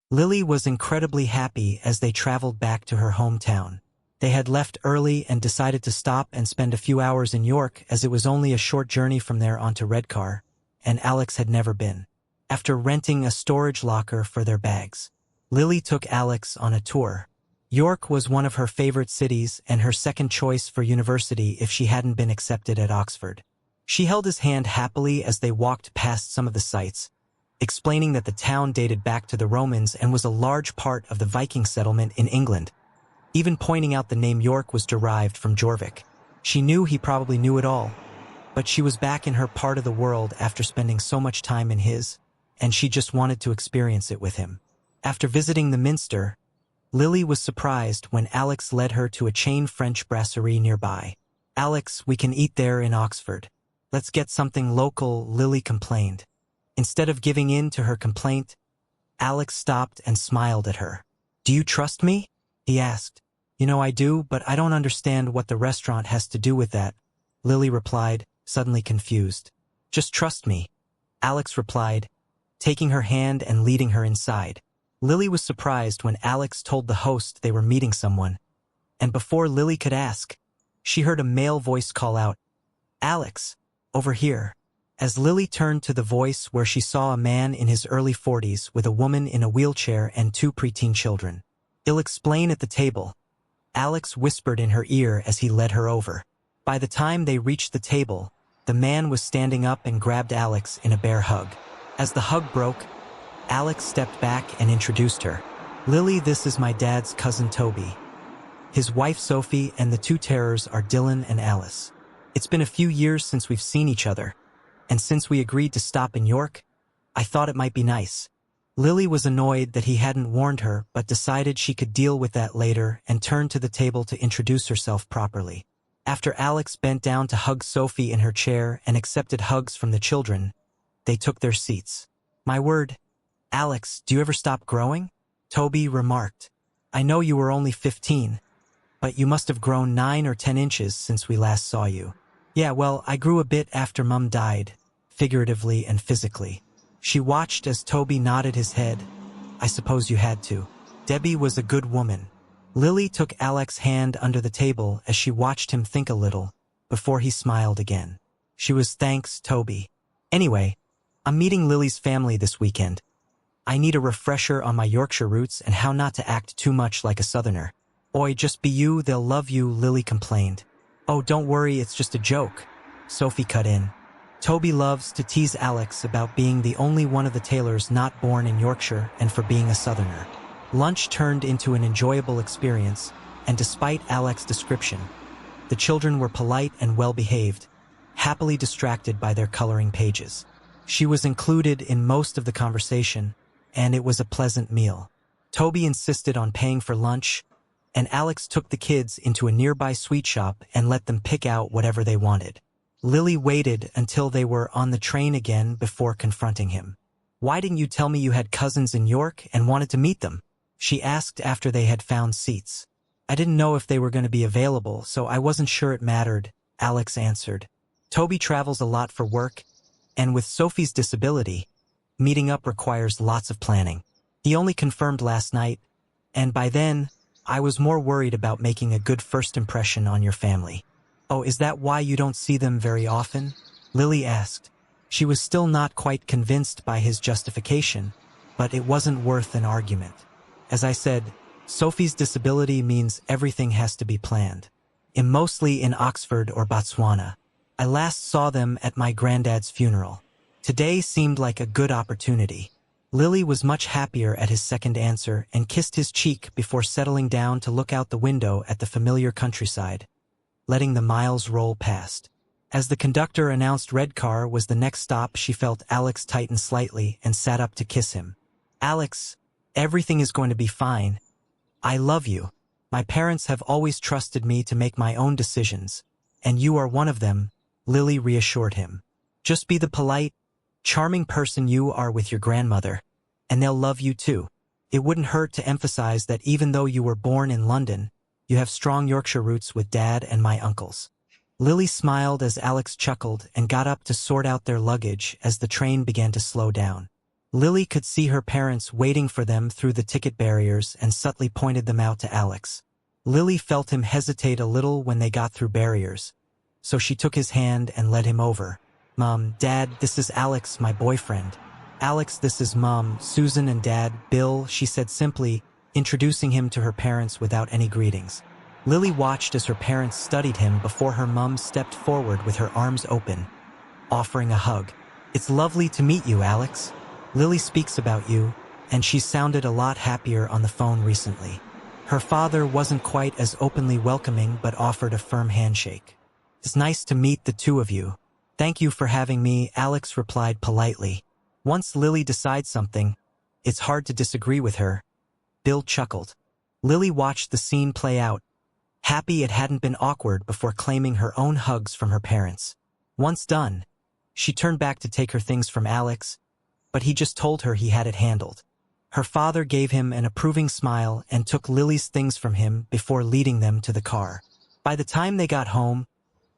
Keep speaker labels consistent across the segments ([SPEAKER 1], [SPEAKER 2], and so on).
[SPEAKER 1] Lily was incredibly happy as they traveled back to her hometown. They had left early and decided to stop and spend a few hours in York as it was only a short journey from there onto Redcar, and Alex had never been. After renting a storage locker for their bags, Lily took Alex on a tour. York was one of her favorite cities and her second choice for university if she hadn't been accepted at Oxford. She held his hand happily as they walked past some of the sights, explaining that the town dated back to the Romans and was a large part of the Viking settlement in England, even pointing out the name York was derived from Jorvik. She knew he probably knew it all, but she was back in her part of the world after spending so much time in his, and she just wanted to experience it with him. After visiting the Minster, Lily was surprised when Alex led her to a chain French brasserie nearby. "Alex, we can eat there in Oxford. Let's get something local," Lily complained. Instead of giving in to her complaint, Alex stopped and smiled at her. "Do you trust me?" he asked. "You know I do, but I don't understand what the restaurant has to do with that," Lily replied, suddenly confused. "Just trust me," Alex replied, taking her hand and leading her inside. Lily was surprised when Alex told the host they were meeting someone, and before Lily could ask, she heard a male voice call out, "Alex, over here." As Lily turned to the voice where she saw a man in his early 40s with a woman in a wheelchair and two preteen children. "I'll explain at the table," Alex whispered in her ear as he led her over. By the time they reached the table, the man was standing up and grabbed Alex in a bear hug. As the hug broke, Alex stepped back and introduced her. "Lily, this is my dad's cousin Toby. His wife Sophie and the two terrors are Dylan and Alice. It's been a few years since we've seen each other, and since we agreed to stop in York, I thought it might be nice." Lily was annoyed that he hadn't warned her, but decided she could deal with that later and turned to the table to introduce herself properly. After Alex bent down to hug Sophie in her chair and accepted hugs from the children, they took their seats. "My word, Alex, do you ever stop growing?" Toby remarked. "I know you were only 15, but you must have grown 9 or 10 inches since we last saw you." "Yeah, well, I grew a bit after Mum died, figuratively and physically." She watched as Toby nodded his head. "I suppose you had to. Debbie was a good woman." Lily took Alex's hand under the table as she watched him think a little, before he smiled again. She was "Thanks, Toby. Anyway, I'm meeting Lily's family this weekend. I need a refresher on my Yorkshire roots and how not to act too much like a Southerner." "Oi, just be you, they'll love you," Lily complained. "Oh, don't worry, it's just a joke," Sophie cut in. Toby loves to tease Alex about being the only one of the Taylors not born in Yorkshire and for being a Southerner. Lunch turned into an enjoyable experience, and despite Alex's description, the children were polite and well-behaved, happily distracted by their coloring pages. She was included in most of the conversation, and it was a pleasant meal. Toby insisted on paying for lunch, and Alex took the kids into a nearby sweet shop and let them pick out whatever they wanted. Lily waited until they were on the train again before confronting him. "Why didn't you tell me you had cousins in York and wanted to meet them?" she asked after they had found seats. "I didn't know if they were going to be available, so I wasn't sure it mattered," Alex answered. Toby travels a lot for work, and with Sophie's disability, meeting up requires lots of planning. He only confirmed last night, and by then, I was more worried about making a good first impression on your family. "Oh, is that why you don't see them very often?" Lily asked. She was still not quite convinced by his justification, but it wasn't worth an argument. "As I said, Sophie's disability means everything has to be planned. I'm mostly in Oxford or Botswana. I last saw them at my granddad's funeral. Today seemed like a good opportunity." Lily was much happier at his second answer and kissed his cheek before settling down to look out the window at the familiar countryside, letting the miles roll past. As the conductor announced Redcar was the next stop, she felt Alex tighten slightly and sat up to kiss him. "Alex, everything is going to be fine. I love you. My parents have always trusted me to make my own decisions, and you are one of them," Lily reassured him. "Just be the polite, charming person you are with your grandmother, and they'll love you too. It wouldn't hurt to emphasize that even though you were born in London, you have strong Yorkshire roots with Dad and my uncles." Lily smiled as Alex chuckled and got up to sort out their luggage as the train began to slow down. Lily could see her parents waiting for them through the ticket barriers and subtly pointed them out to Alex. Lily felt him hesitate a little when they got through barriers, so she took his hand and led him over. "Mom, Dad, this is Alex, my boyfriend. Alex, this is Mom, Susan, and Dad, Bill," she said simply, introducing him to her parents without any greetings. Lily watched as her parents studied him before her mom stepped forward with her arms open, offering a hug. "It's lovely to meet you, Alex. Lily speaks about you, and she's sounded a lot happier on the phone recently." Her father wasn't quite as openly welcoming but offered a firm handshake. "It's nice to meet the two of you. Thank you for having me," Alex replied politely. Once Lily decides something, it's hard to disagree with her. Bill chuckled. Lily watched the scene play out, happy it hadn't been awkward before claiming her own hugs from her parents. Once done, she turned back to take her things from Alex, but he just told her he had it handled. Her father gave him an approving smile and took Lily's things from him before leading them to the car. By the time they got home,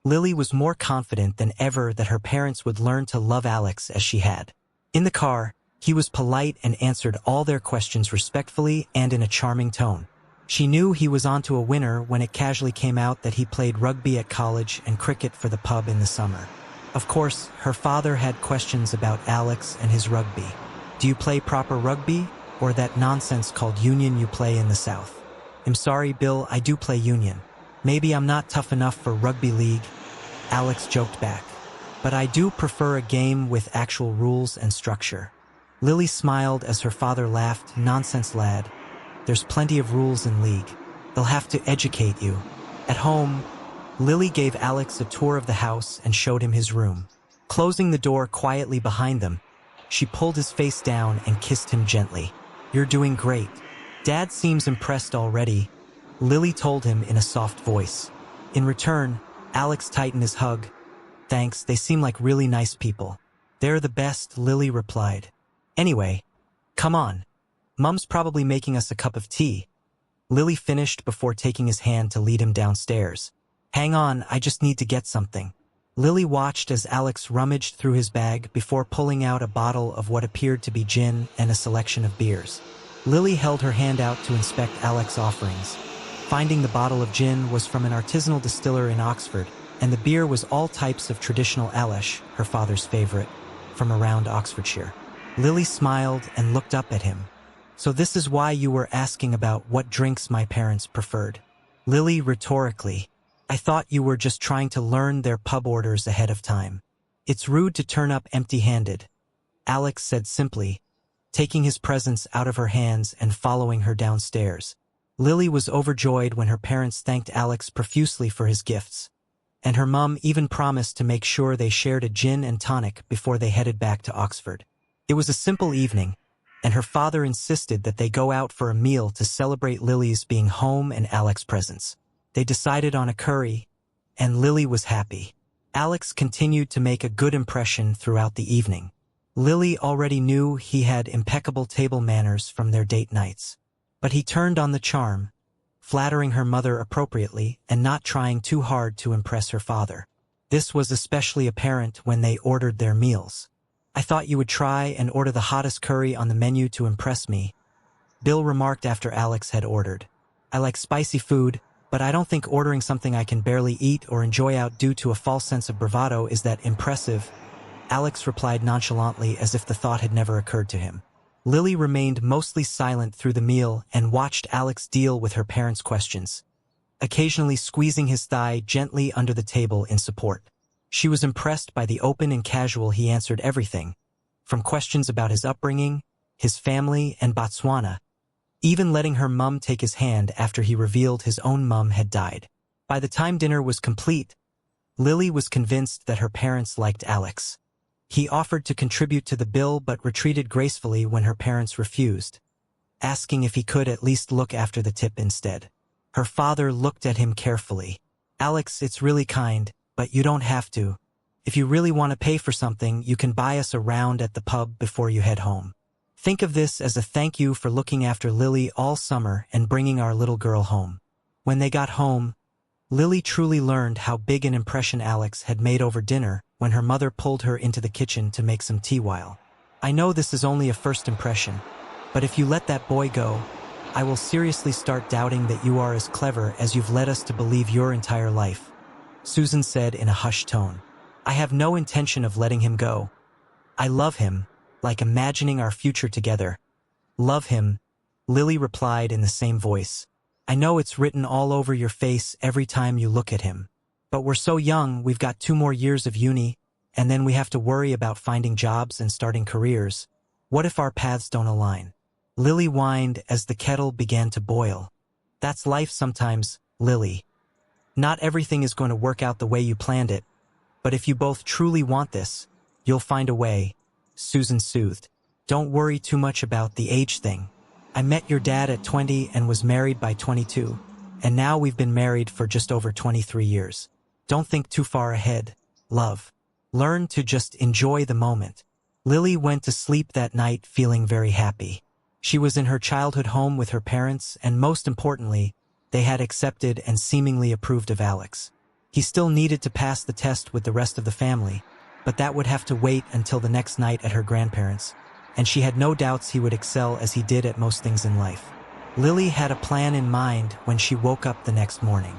[SPEAKER 1] Lily was more confident than ever that her parents would learn to love Alex as she had. In the car, he was polite and answered all their questions respectfully and in a charming tone. She knew he was onto a winner when it casually came out that he played rugby at college and cricket for the pub in the summer. Of course, her father had questions about Alex and his rugby. "Do you play proper rugby, or that nonsense called union you play in the South?" "I'm sorry, Bill, I do play union. Maybe I'm not tough enough for rugby league," Alex joked back. "But I do prefer a game with actual rules and structure." Lily smiled as her father laughed. "Nonsense, lad. There's plenty of rules in league. They'll have to educate you." At home, Lily gave Alex a tour of the house and showed him his room. Closing the door quietly behind them, she pulled his face down and kissed him gently. "You're doing great. Dad seems impressed already," Lily told him in a soft voice. In return, Alex tightened his hug. "Thanks, they seem like really nice people." "They're the best," Lily replied. "Anyway, come on. Mom's probably making us a cup of tea." Lily finished before taking his hand to lead him downstairs. "Hang on, I just need to get something." Lily watched as Alex rummaged through his bag before pulling out a bottle of what appeared to be gin and a selection of beers. Lily held her hand out to inspect Alex's offerings. Finding the bottle of gin was from an artisanal distiller in Oxford, and the beer was all types of traditional Alesh, her father's favorite, from around Oxfordshire. Lily smiled and looked up at him. "So this is why you were asking about what drinks my parents preferred?" Lily rhetorically. "I thought you were just trying to learn their pub orders ahead of time. It's rude to turn up empty-handed," Alex said simply, taking his presents out of her hands and following her downstairs. Lily was overjoyed when her parents thanked Alex profusely for his gifts, and her mum even promised to make sure they shared a gin and tonic before they headed back to Oxford. It was a simple evening, and her father insisted that they go out for a meal to celebrate Lily's being home and Alex's presence. They decided on a curry, and Lily was happy. Alex continued to make a good impression throughout the evening. Lily already knew he had impeccable table manners from their date nights, but he turned on the charm, flattering her mother appropriately and not trying too hard to impress her father. This was especially apparent when they ordered their meals. "I thought you would try and order the hottest curry on the menu to impress me," Bill remarked after Alex had ordered. "I like spicy food, but I don't think ordering something I can barely eat or enjoy out due to a false sense of bravado is that impressive," Alex replied nonchalantly as if the thought had never occurred to him. Lily remained mostly silent through the meal and watched Alex deal with her parents' questions, occasionally squeezing his thigh gently under the table in support. She was impressed by the open and casual he answered everything, from questions about his upbringing, his family, and Botswana, even letting her mum take his hand after he revealed his own mum had died. By the time dinner was complete, Lily was convinced that her parents liked Alex. He offered to contribute to the bill but retreated gracefully when her parents refused, asking if he could at least look after the tip instead. Her father looked at him carefully. "Alex, it's really kind, but you don't have to. If you really want to pay for something, you can buy us a round at the pub before you head home. Think of this as a thank you for looking after Lily all summer and bringing our little girl home." When they got home, Lily truly learned how big an impression Alex had made over dinner when her mother pulled her into the kitchen to make some tea while I know this is only a first impression, but if you let that boy go, I will seriously start doubting that you are as clever as you've led us to believe your entire life," Susan said in a hushed tone. "I have no intention of letting him go. I love him, like imagining our future together." "Love him," Lily replied in the same voice. "I know it's written all over your face every time you look at him. But we're so young, we've got 2 more years of uni, and then we have to worry about finding jobs and starting careers. What if our paths don't align?" Lily whined as the kettle began to boil. "That's life sometimes, Lily. Not everything is going to work out the way you planned it, but if you both truly want this, you'll find a way," Susan soothed. "Don't worry too much about the age thing. I met your dad at 20 and was married by 22, and now we've been married for just over 23 years. Don't think too far ahead, love. Learn to just enjoy the moment." Lily went to sleep that night feeling very happy. She was in her childhood home with her parents, and most importantly, they had accepted and seemingly approved of Alex. He still needed to pass the test with the rest of the family, but that would have to wait until the next night at her grandparents', and she had no doubts he would excel as he did at most things in life. Lily had a plan in mind when she woke up the next morning.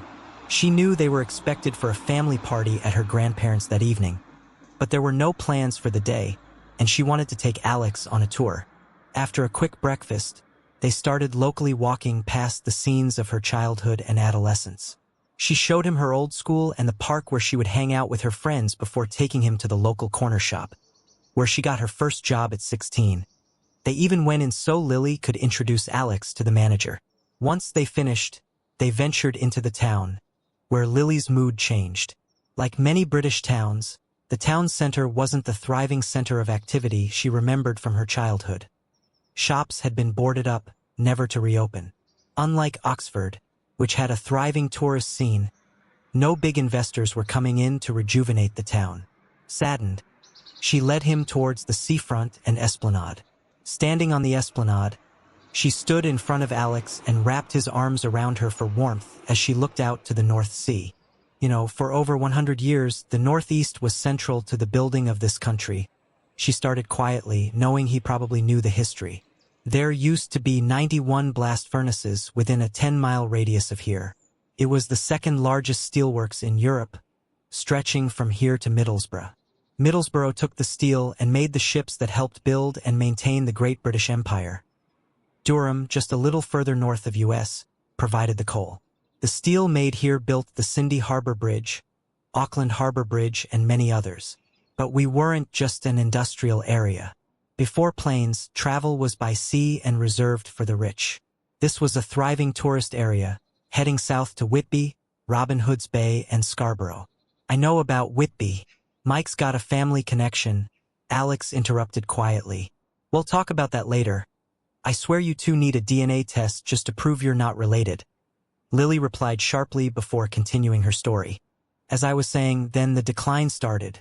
[SPEAKER 1] She knew they were expected for a family party at her grandparents' that evening, but there were no plans for the day, and she wanted to take Alex on a tour. After a quick breakfast, they started locally walking past the scenes of her childhood and adolescence. She showed him her old school and the park where she would hang out with her friends before taking him to the local corner shop, where she got her first job at 16. They even went in so Lily could introduce Alex to the manager. Once they finished, they ventured into the town, where Lily's mood changed. Like many British towns, the town center wasn't the thriving center of activity she remembered from her childhood. Shops had been boarded up, never to reopen. Unlike Oxford, which had a thriving tourist scene, no big investors were coming in to rejuvenate the town. Saddened, she led him towards the seafront and esplanade. Standing on the esplanade, she stood in front of Alex and wrapped his arms around her for warmth as she looked out to the North Sea. For over 100 years, the Northeast was central to the building of this country. She started quietly, knowing he probably knew the history. There used to be 91 blast furnaces within a 10-mile radius of here. It was the second largest steelworks in Europe, stretching from here to Middlesbrough. Middlesbrough took the steel and made the ships that helped build and maintain the Great British Empire. Durham, just a little further north of US, provided the coal. The steel made here built the Sydney Harbour Bridge, Auckland Harbour Bridge, and many others. But we weren't just an industrial area. Before planes, travel was by sea and reserved for the rich. This was a thriving tourist area, heading south to Whitby, Robin Hood's Bay, and Scarborough. "I know about Whitby. Mike's got a family connection," Alex interrupted quietly. "We'll talk about that later. I swear you two need a DNA test just to prove you're not related," Lily replied sharply before continuing her story. "As I was saying, then the decline started.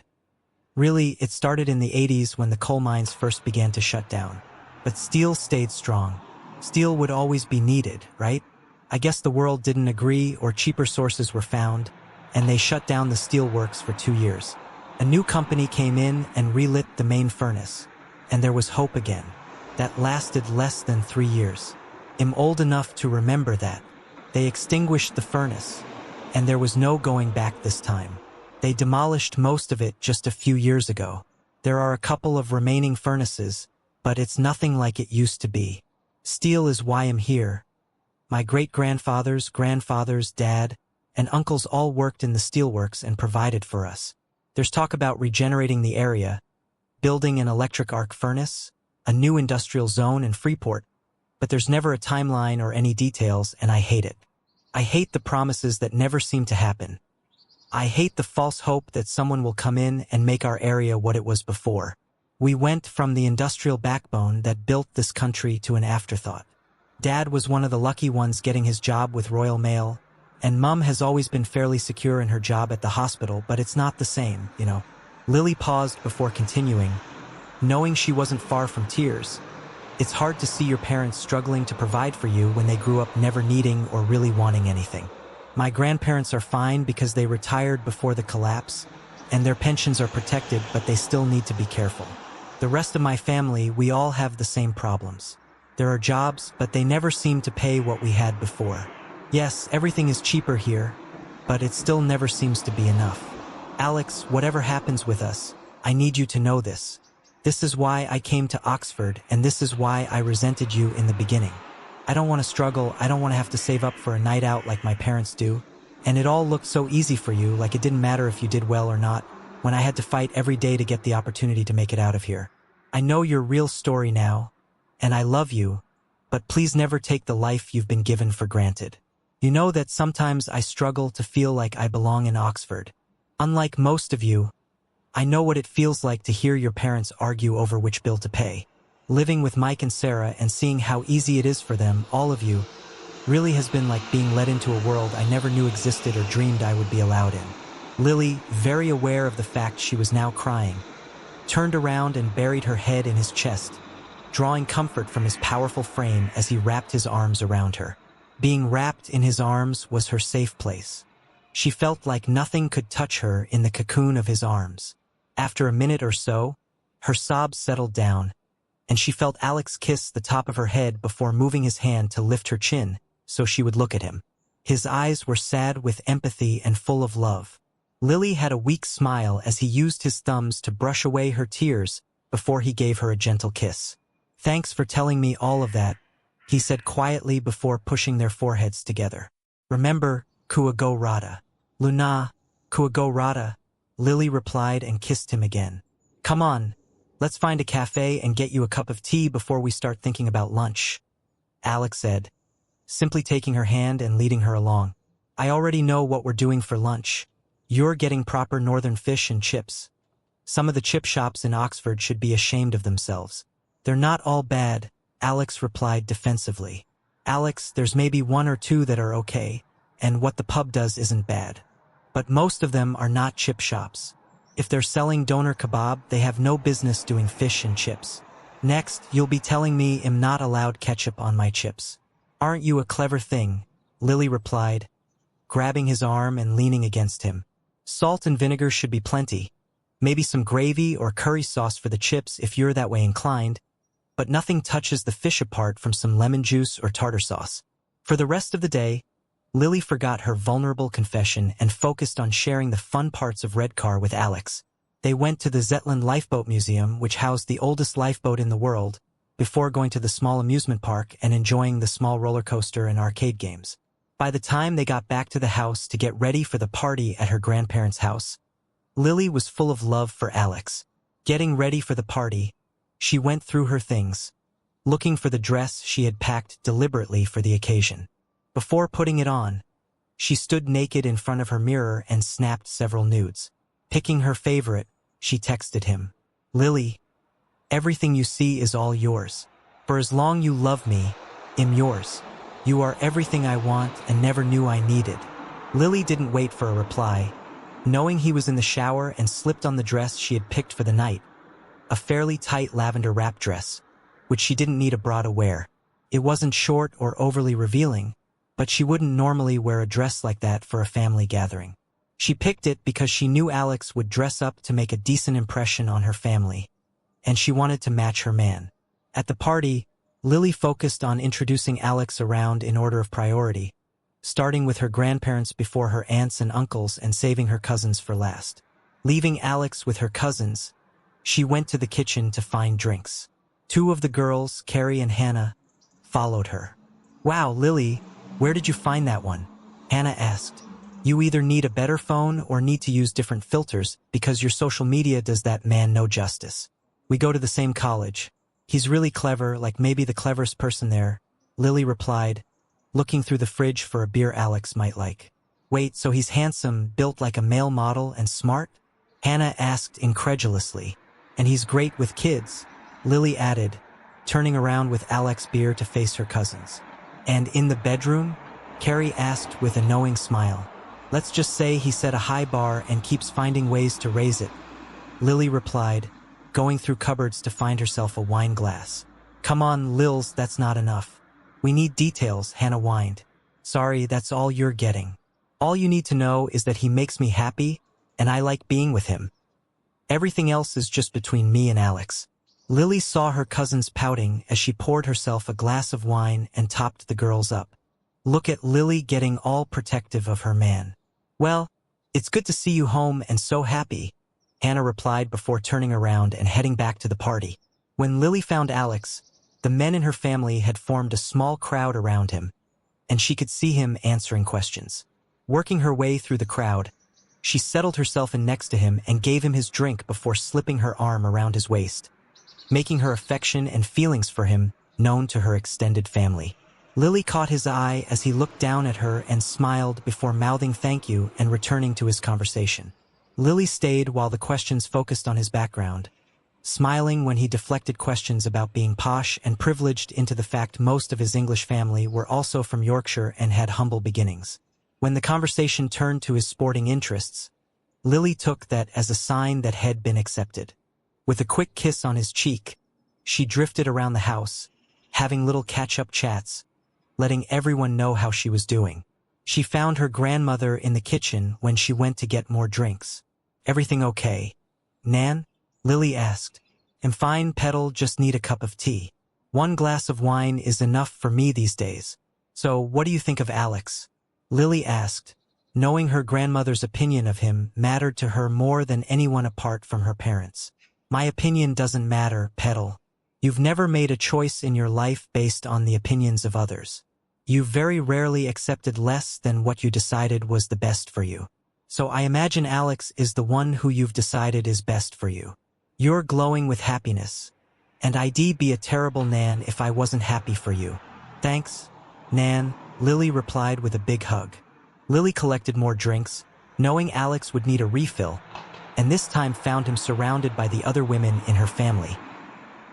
[SPEAKER 1] Really, it started in the 80s when the coal mines first began to shut down. But steel stayed strong. Steel would always be needed, right? I guess the world didn't agree or cheaper sources were found, and they shut down the steel works for 2 years. A new company came in and relit the main furnace, and there was hope again. That lasted less than 3 years. I'm old enough to remember that. They extinguished the furnace, and there was no going back this time. They demolished most of it just a few years ago. There are a couple of remaining furnaces, but it's nothing like it used to be. Steel is why I'm here. My great-grandfathers, grandfathers, dad, and uncles all worked in the steelworks and provided for us. There's talk about regenerating the area, building an electric arc furnace, a new industrial zone in Freeport, but there's never a timeline or any details, and I hate it. I hate the promises that never seem to happen. I hate the false hope that someone will come in and make our area what it was before. We went from the industrial backbone that built this country to an afterthought. Dad was one of the lucky ones getting his job with Royal Mail, and Mum has always been fairly secure in her job at the hospital, but it's not the same, you know." Lily paused before continuing, knowing she wasn't far from tears. "It's hard to see your parents struggling to provide for you when they grew up never needing or really wanting anything. My grandparents are fine because they retired before the collapse, and their pensions are protected, but they still need to be careful. The rest of my family, we all have the same problems. There are jobs, but they never seem to pay what we had before. Yes, everything is cheaper here, but it still never seems to be enough. Alex, whatever happens with us, I need you to know this. This is why I came to Oxford, and this is why I resented you in the beginning. I don't want to struggle, I don't want to have to save up for a night out like my parents do. And it all looked so easy for you, like it didn't matter if you did well or not, when I had to fight every day to get the opportunity to make it out of here. I know your real story now, and I love you, but please never take the life you've been given for granted. You know that sometimes I struggle to feel like I belong in Oxford. Unlike most of you, I know what it feels like to hear your parents argue over which bill to pay. Living with Mike and Sarah and seeing how easy it is for them, all of you, really has been like being led into a world I never knew existed or dreamed I would be allowed in. Lily, very aware of the fact she was now crying, turned around and buried her head in his chest, drawing comfort from his powerful frame as he wrapped his arms around her. Being wrapped in his arms was her safe place. She felt like nothing could touch her in the cocoon of his arms. After a minute or so, her sobs settled down, and she felt Alex kiss the top of her head before moving his hand to lift her chin so she would look at him. His eyes were sad with empathy and full of love. Lily had a weak smile as he used his thumbs to brush away her tears before he gave her a gentle kiss. "Thanks for telling me all of that," he said quietly before pushing their foreheads together. "Remember, Kuago Rada." "Luna, Kuago Rada," Lily replied and kissed him again. "Come on, let's find a cafe and get you a cup of tea before we start thinking about lunch," Alex said, simply taking her hand and leading her along. "I already know what we're doing for lunch. You're getting proper northern fish and chips. Some of the chip shops in Oxford should be ashamed of themselves." "They're not all bad," Alex replied defensively. "Alex, there's maybe one or two that are okay, and what the pub does isn't bad. But most of them are not chip shops. If they're selling doner kebab, they have no business doing fish and chips. Next, you'll be telling me I'm not allowed ketchup on my chips. Aren't you a clever thing?" Lily replied, grabbing his arm and leaning against him. "Salt and vinegar should be plenty. Maybe some gravy or curry sauce for the chips if you're that way inclined, but nothing touches the fish apart from some lemon juice or tartar sauce." For the rest of the day, Lily forgot her vulnerable confession and focused on sharing the fun parts of Redcar with Alex. They went to the Zetland Lifeboat Museum, which housed the oldest lifeboat in the world, before going to the small amusement park and enjoying the small roller coaster and arcade games. By the time they got back to the house to get ready for the party at her grandparents' house, Lily was full of love for Alex. Getting ready for the party, she went through her things, looking for the dress she had packed deliberately for the occasion. Before putting it on, she stood naked in front of her mirror and snapped several nudes. Picking her favorite, she texted him, "Lily, everything you see is all yours. For as long you love me, I'm yours. You are everything I want and never knew I needed." Lily didn't wait for a reply, knowing he was in the shower, and slipped on the dress she had picked for the night, a fairly tight lavender wrap dress, which she didn't need a bra to wear. It wasn't short or overly revealing, but she wouldn't normally wear a dress like that for a family gathering. She picked it because she knew Alex would dress up to make a decent impression on her family, and she wanted to match her man. At the party, Lily focused on introducing Alex around in order of priority, starting with her grandparents before her aunts and uncles and saving her cousins for last. Leaving Alex with her cousins, she went to the kitchen to find drinks. Two of the girls, Carrie and Hannah, followed her. "Wow, Lily, where did you find that one?" Hannah asked. "You either need a better phone or need to use different filters because your social media does that man no justice. We go to the same college. He's really clever, like maybe the cleverest person there," Lily replied, looking through the fridge for a beer Alex might like. "Wait, so he's handsome, built like a male model, and smart?" Hannah asked incredulously. "And he's great with kids," Lily added, turning around with Alex's beer to face her cousins. "And in the bedroom?" Carrie asked with a knowing smile. "Let's just say he set a high bar and keeps finding ways to raise it," Lily replied, going through cupboards to find herself a wine glass. "Come on, Lils, that's not enough. We need details," Hannah whined. "Sorry, that's all you're getting. All you need to know is that he makes me happy, and I like being with him. Everything else is just between me and Alex." Lily saw her cousins pouting as she poured herself a glass of wine and topped the girls up. Look at Lily getting all protective of her man. Well, it's good to see you home and so happy, Hannah replied before turning around and heading back to the party. When Lily found Alex, the men in her family had formed a small crowd around him, and she could see him answering questions. Working her way through the crowd, she settled herself in next to him and gave him his drink before slipping her arm around his waist, making her affection and feelings for him known to her extended family. Lily caught his eye as he looked down at her and smiled before mouthing thank you and returning to his conversation. Lily stayed while the questions focused on his background, smiling when he deflected questions about being posh and privileged into the fact most of his English family were also from Yorkshire and had humble beginnings. When the conversation turned to his sporting interests, Lily took that as a sign that had been accepted. With a quick kiss on his cheek, she drifted around the house, having little catch-up chats, letting everyone know how she was doing. She found her grandmother in the kitchen when she went to get more drinks. "Everything okay, Nan?" Lily asked. "I'm fine, Petal, just need a cup of tea. One glass of wine is enough for me these days. So what do you think of Alex?" Lily asked, knowing her grandmother's opinion of him mattered to her more than anyone apart from her parents. "My opinion doesn't matter, Petal. You've never made a choice in your life based on the opinions of others. You've very rarely accepted less than what you decided was the best for you. So I imagine Alex is the one who you've decided is best for you. You're glowing with happiness, and I'd be a terrible Nan if I wasn't happy for you." "Thanks, Nan," Lily replied with a big hug. Lily collected more drinks, knowing Alex would need a refill, and this time found him surrounded by the other women in her family.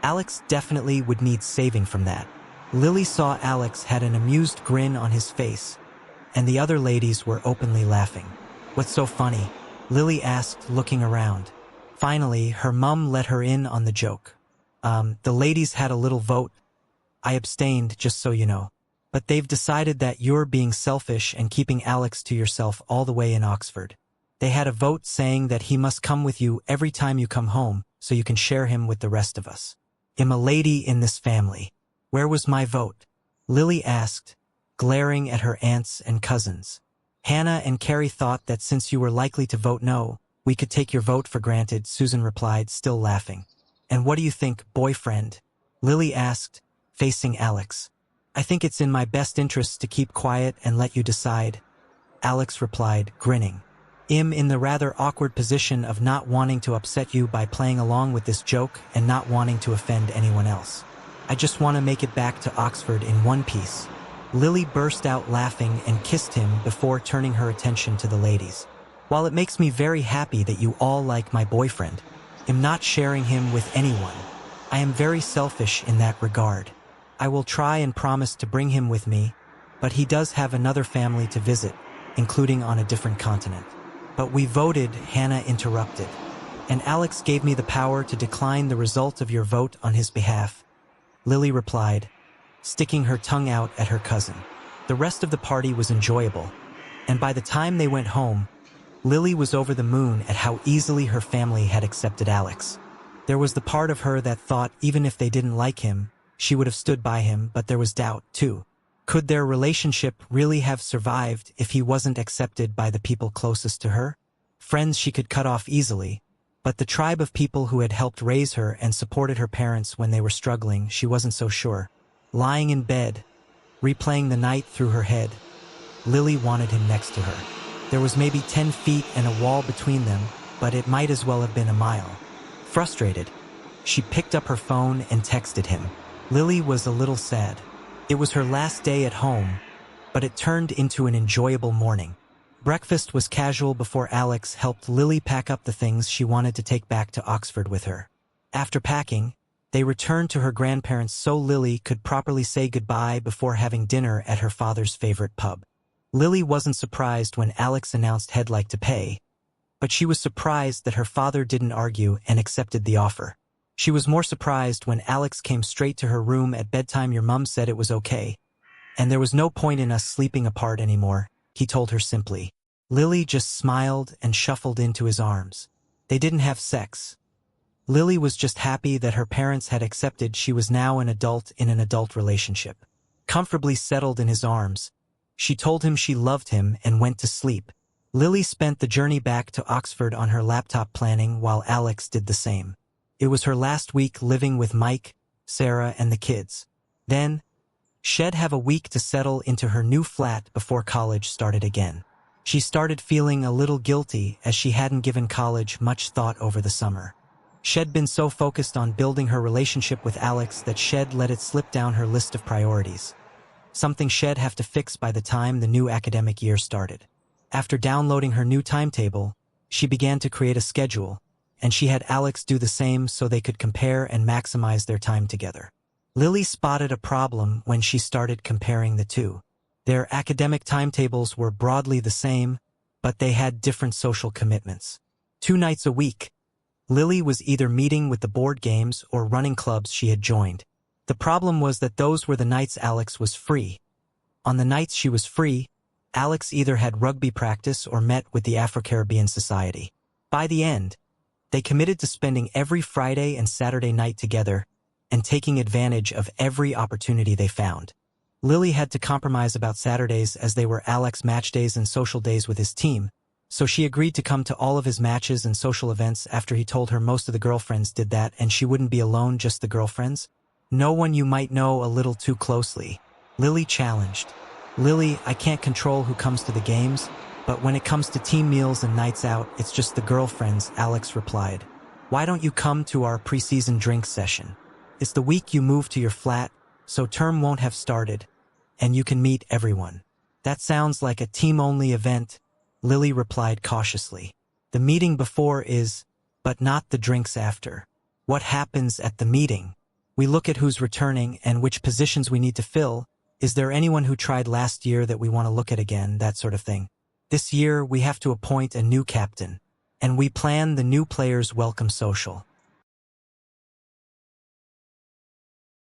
[SPEAKER 1] Alex definitely would need saving from that. Lily saw Alex had an amused grin on his face, and the other ladies were openly laughing. "What's so funny?" Lily asked, looking around. Finally, her mum let her in on the joke. The ladies had a little vote. I abstained, just so you know. But they've decided that you're being selfish and keeping Alex to yourself all the way in Oxford. They had a vote saying that he must come with you every time you come home so you can share him with the rest of us. I'm a lady in this family. Where was my vote?" Lily asked, glaring at her aunts and cousins. "Hannah and Carrie thought that since you were likely to vote no, we could take your vote for granted," Susan replied, still laughing. "And what do you think, boyfriend?" Lily asked, facing Alex. "I think it's in my best interests to keep quiet and let you decide," Alex replied, grinning. "I'm in the rather awkward position of not wanting to upset you by playing along with this joke and not wanting to offend anyone else. I just want to make it back to Oxford in one piece." Lily burst out laughing and kissed him before turning her attention to the ladies. "While it makes me very happy that you all like my boyfriend, I'm not sharing him with anyone. I am very selfish in that regard. I will try and promise to bring him with me, but he does have another family to visit, including on a different continent." "But we voted," Hannah interrupted, "and Alex gave me the power to decline the result of your vote on his behalf," Lily replied, sticking her tongue out at her cousin. The rest of the party was enjoyable, and by the time they went home, Lily was over the moon at how easily her family had accepted Alex. There was the part of her that thought even if they didn't like him, she would have stood by him, but there was doubt, too. Could their relationship really have survived if he wasn't accepted by the people closest to her? Friends she could cut off easily, but the tribe of people who had helped raise her and supported her parents when they were struggling, she wasn't so sure. Lying in bed, replaying the night through her head, Lily wanted him next to her. There was maybe 10 feet and a wall between them, but it might as well have been a mile. Frustrated, she picked up her phone and texted him. Lily was a little sad. It was her last day at home, but it turned into an enjoyable morning. Breakfast was casual before Alex helped Lily pack up the things she wanted to take back to Oxford with her. After packing, they returned to her grandparents so Lily could properly say goodbye before having dinner at her father's favorite pub. Lily wasn't surprised when Alex announced he'd like to pay, but she was surprised that her father didn't argue and accepted the offer. She was more surprised when Alex came straight to her room at bedtime. "Your mum said it was okay, and there was no point in us sleeping apart anymore," he told her simply. Lily just smiled and shuffled into his arms. They didn't have sex, Lily was just happy that her parents had accepted she was now an adult in an adult relationship. Comfortably settled in his arms, she told him she loved him and went to sleep. Lily spent the journey back to Oxford on her laptop planning while Alex did the same. It was her last week living with Mike, Sarah, and the kids. Then, she'd have a week to settle into her new flat before college started again. She started feeling a little guilty as she hadn't given college much thought over the summer. She'd been so focused on building her relationship with Alex that she'd let it slip down her list of priorities. Something she'd have to fix by the time the new academic year started. After downloading her new timetable, she began to create a schedule, and she had Alex do the same so they could compare and maximize their time together. Lily spotted a problem when she started comparing the two. Their academic timetables were broadly the same, but they had different social commitments. 2 nights a week, Lily was either meeting with the board games or running clubs she had joined. The problem was that those were the nights Alex was free. On the nights she was free, Alex either had rugby practice or met with the Afro-Caribbean Society. By the end, they committed to spending every Friday and Saturday night together and taking advantage of every opportunity they found. Lily had to compromise about Saturdays as they were Alex's match days and social days with his team, so she agreed to come to all of his matches and social events after he told her most of the girlfriends did that and she wouldn't be alone, just the girlfriends. No one you might know a little too closely, Lily challenged. Lily, I can't control who comes to the games, but when it comes to team meals and nights out, it's just the girlfriends, Alex replied. Why don't you come to our preseason drink session? It's the week you move to your flat, so term won't have started, and you can meet everyone. That sounds like a team-only event, Lily replied cautiously. The meeting before is, but not the drinks after. What happens at the meeting? We look at who's returning and which positions we need to fill. Is there anyone who tried last year that we want to look at again, that sort of thing. This year, we have to appoint a new captain, and we plan the new players' welcome social.